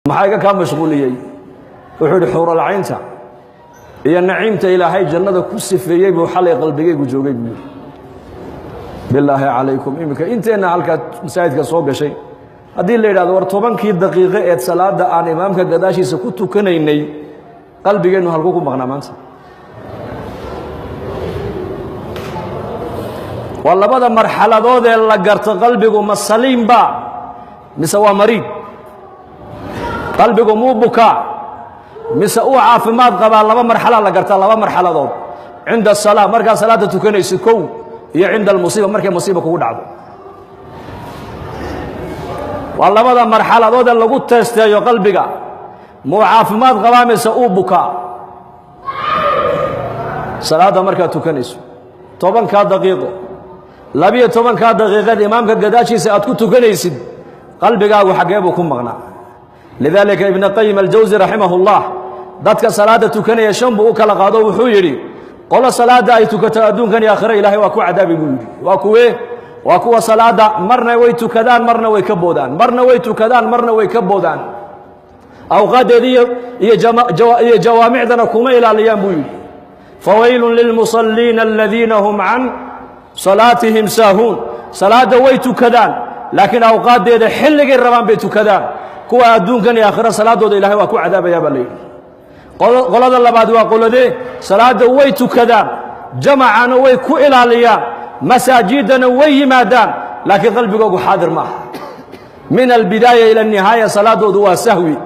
maxaa ka mashquuliyay wuxuu xural caynta iyo naciimta ilaahay jannada ku sifeeyay buu xalay qalbigaygu joogay bilaahi calaykum imika inteena halka masaajidka soo gashay haddii la yidhaahdo war 10kii daqiiqo ee salaada aan imaamka gadaashiisa ku tukanaynay qalbigeennu halku ku maqnaa maanta waa labada marxaladood ee la garto qalbigu ma saliim ba mise waa mariid qalbigu muu bukaa mise uu caafimaad qabaa laba marxalad la gartaa laba marxaladood cinda salaa markaa salaada tukanaysid kow iyo cinda almusiiba markay musiiba kugu dhacdo waa labada marxaladood ee lagu teesteeyo qalbiga muu caafimaad qabaa mise uu bukaa salaada markaa tukanayso 10 daqiiqo 12 daqiiqad imaamka gadaashiisa aad ku tukanaysid qalbigaagu xagee buu ku maqnaa lidaalika ibn qayyim al-jawzi rahimahullah dadka salaada tukanaya shan buu kala qaado wuxuu yiri qolo salaada ay tukato adduunkan iyo aakhira ilaahay waa ku cadaabi buu yiri waa kuwa salaada marna way tukadaan marna way ka boodaan marna way tukadaan marna way ka boodaan awqaadeediyo iyo jawaamicdana kuma ilaaliyaan buu yiri fawaylun lil musallin alladhina hum an salatihim sahun salaada way tukadaan laakiin awqaadeeda xilligay rabaan bay tukadaan kuwa adduunkan iyo aakhira salaadooda ilaahay waa ku cadaabaya baa leeyahay qolada labaad waa qoladee salaada way tukadaan jamacana way ku ilaaliyaan masaajidana way yimaadaan laakiin qalbigoodu xaadir ma aha min albidaaya ila nihaaya salaadoodu waa sahwi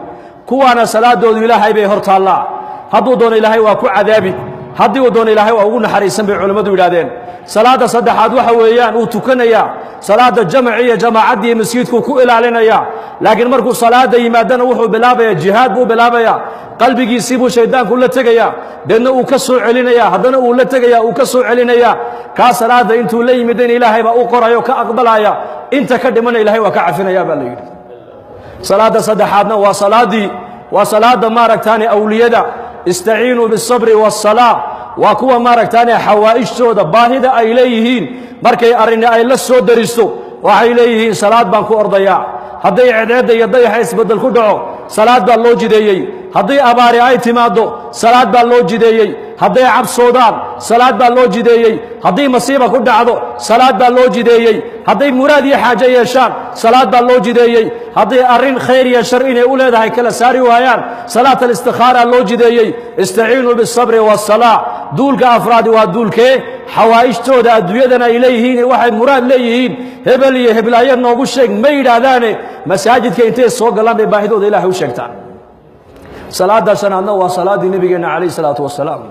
kuwana salaadoodu ilaahay bay hortaallaa hadduu doono ilaahay waa ku cadaabi haddii uu doono ilaahay waa ugu naxariisan bay culimadu yidhaahdeen salaada saddexaad waxa weeyaan uu tukanaya salaada jamciya jamaacadii masjidku ku ilaalinaya laakiin markuu salaada yimaadana wuxuu bilaabaya jihaad buu bilaabaya qalbigiisii buu shaydaanku la tegaya deedna uu ka soo celinaya haddana uu la tegaya uu ka soo celinaya ka salaada intuu la yimid in ilaahay baa u qorayo ka aqbalaya inta ka dhimana ilaahay waa ka cafinaya baa la yidhi salaada saddexaadna waa salaada maaragtaani awliyada istaciinuu bisabri wasalaa waa kuwa maaragtaani xawaa'ijtooda baahida ay leeyihiin markay arrin ay la soo daristo waxay leeyihiin salaad baan ku ordayaa hadday ceedeeda iyo dayaxa isbedel ku dhaco salaad baa loo jideeyey hadday abaari ay timaado salaad baa loo jideeyey hadday cabsoodaan salaad baa loo jideeyey hadday masiiba ku dhacdo salaad baa loo jideeyey hadday muraad iyo xaajo yeeshaan salaad baa loo jideeyey hadday arrin khayr iyo shar inay u leedahay kala saari waayaan salaat al-istikhaara loo jideeyey istaciinuu bis-sabri was-salaa duulka afraad waa duulkee xawaa'ijtooda adduunyadana ay leeyihiin waxay muraad leeyihiin hebel iyo heblaayo noogu sheeg ma yidhaahdaane masaajidka intay soo galaan bay baahidooda ilaahay u sheegtaan salaada shanaadna waa salaadii nabigeena calayhi salaatu wasalaam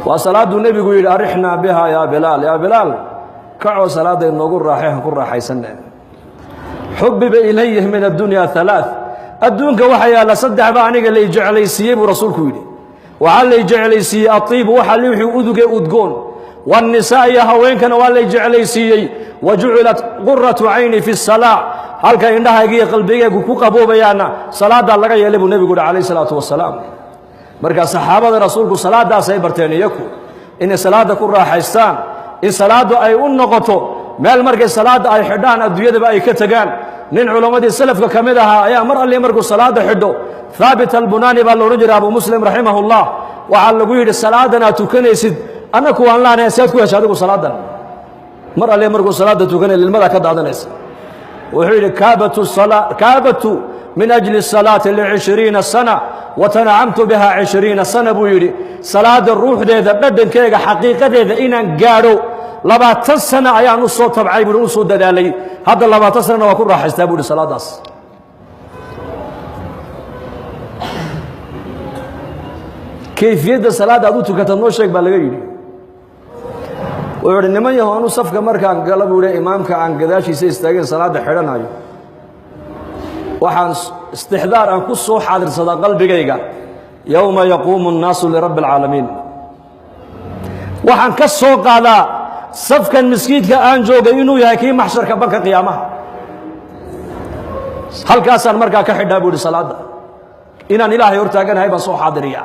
waa salaadu nabigu yidhi arixna biha ya bilaal kacoo salaada inoogu raaxeen ku raaxaysanne xubbiba ilayhi min addunya halaath adduunka waxa yaala saddex ba aniga la jeclaysiiyey buu rasuulku yidhi waxaa la jeclaysiiyey atiib waxa wixii uduge udgoon والنساء يا haweenkana waa la jeclaysiiyey wajulat qurratu ayni fi salaa halka indhahayga qalbigaygu ku qaboobayaana salaada laga yeelay buu nabigu calayhi salaatu wasalaam marka saxaabada rasuulku salaadaas ay barteen iyaku in salaada ku raaxaystaan in salaadu ay u noqoto meel markay salaada ay xidhaan adduunyada ay ka tagaan nin culimadii salafka kamid aha ayaa mar alle markuu salaada xidho thaabit al-bunani baa loo jiraa abu muslim rahimahullah waxa lagu yiri salaadana tukanaysid anaku waan laanay saad ku heshay adigu salaadan mar alle markuu salaada tukanay ilmada ka daadanaysa wuxuu yiri kaabatu min ajli salati li 20 sana wa tanamtu biha 20 sana buu yiri salaada ruuxdeeda dhadhankeega xaqiiqadeeda inaan gaaro 20 sana ayaan u soo tabcay buu u soo dadaalay hadda 20 sana waa ku raaxaystaa buu salaadaas kayfiyada salaada aad u tukato noo sheeg baa laga yiri wuxuu niman yahoonu safka markaan gala buu imaamka aan gadaashiisa istaagay salaada xidhanayo waxaan istixdaar aan ku soo xaadirsada qalbigayga yawma yaqumu an-naasu li rabbil alamin waxaan ka soo qaadaa safkan miskiidka aan joogay inuu yahay kii maxsharka banka qiyaamaha halkaasaan markaa ka xidhaa buu salaada inaan ilaahay hortaaganahay baan soo xaadiriya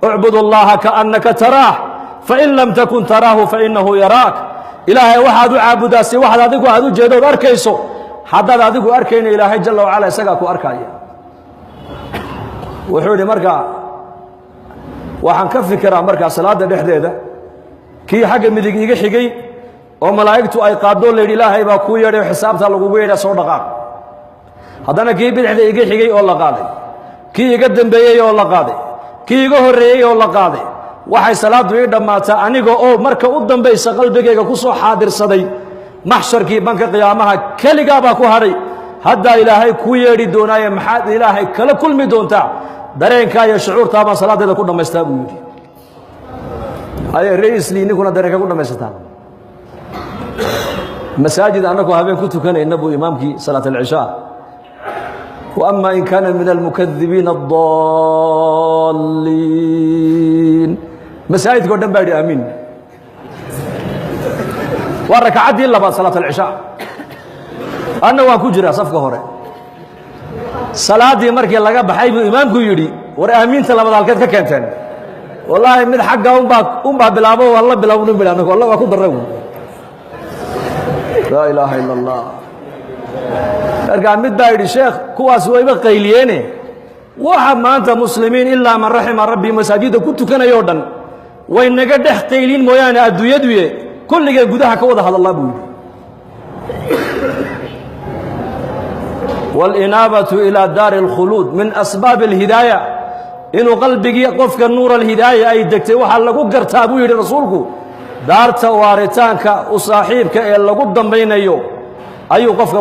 ucbudu allaha kaannaka taraah فإن لم تكن تراه فإنه يراك إلهي واحد عابداسي واحد adigu aad u jeedo arkayso hadda adigu arkayna Ilaahay jalla wa ala isaga ku arkaya wuxuu markaa waxaan ka fikiraa markaa salaada dhexdeeda kii xagga midig iga xigay oo malaa'igtu ay qaado leeyahay ilaahay baa ku yeedhay xisaabta lagu weeraa soo dhaqaaq haddana kii bidixda iga xigay oo la qaaday kii iga dambeeyay oo la qaaday kii iga horeeyay oo la qaaday waxay salaadu ii dhamaataa aniga oo marka u dambaysa qalbigayga ku soo xaadirsaday maxsharkii banka qiyaamaha kaliga baa ku hadhay hadda ilaahay ku yeedhi doonaaye maxaad ilaahay kala kulmi doontaa dareenka iyo shucuurta baan salaadeeda ku dhamaystaa buu yidhi haye raisli ninkuna dareenka ku dhamaysataa masaajid annagu habeen ku tukanayna buu imaamkii salaat al-isha وأما إن كان من المكذبين الضالين مساجد قدام بعد آمين وركعت إلا بعد صلاة العشاء أنا وأكجرا صفقة هوري صلاة دي مركي لقى بحيب إمامكم يري ورأمين سلام الله كذا كنتن والله من حقه أم بلابه والله بلابه بلابه والله وأكون درهم لا إله إلا الله أرجع مدة الشيخ كواس ويبقى قيلينه وحب ما أنت مسلمين إلا من رحم ربي مساجد كنت كان يوردن وإن قد قيلين مويانا أدو يدوي كل جد جدها كوضح هذا الله بوي والإنابة إلى دار الخلود من أسباب الهداية إنه قلبك يقف كالنور الهداية أي دكتور وحلقوا قرتابوي لرسولك دار توارتانك وصاحبك إلا قدام بين يوم أي قف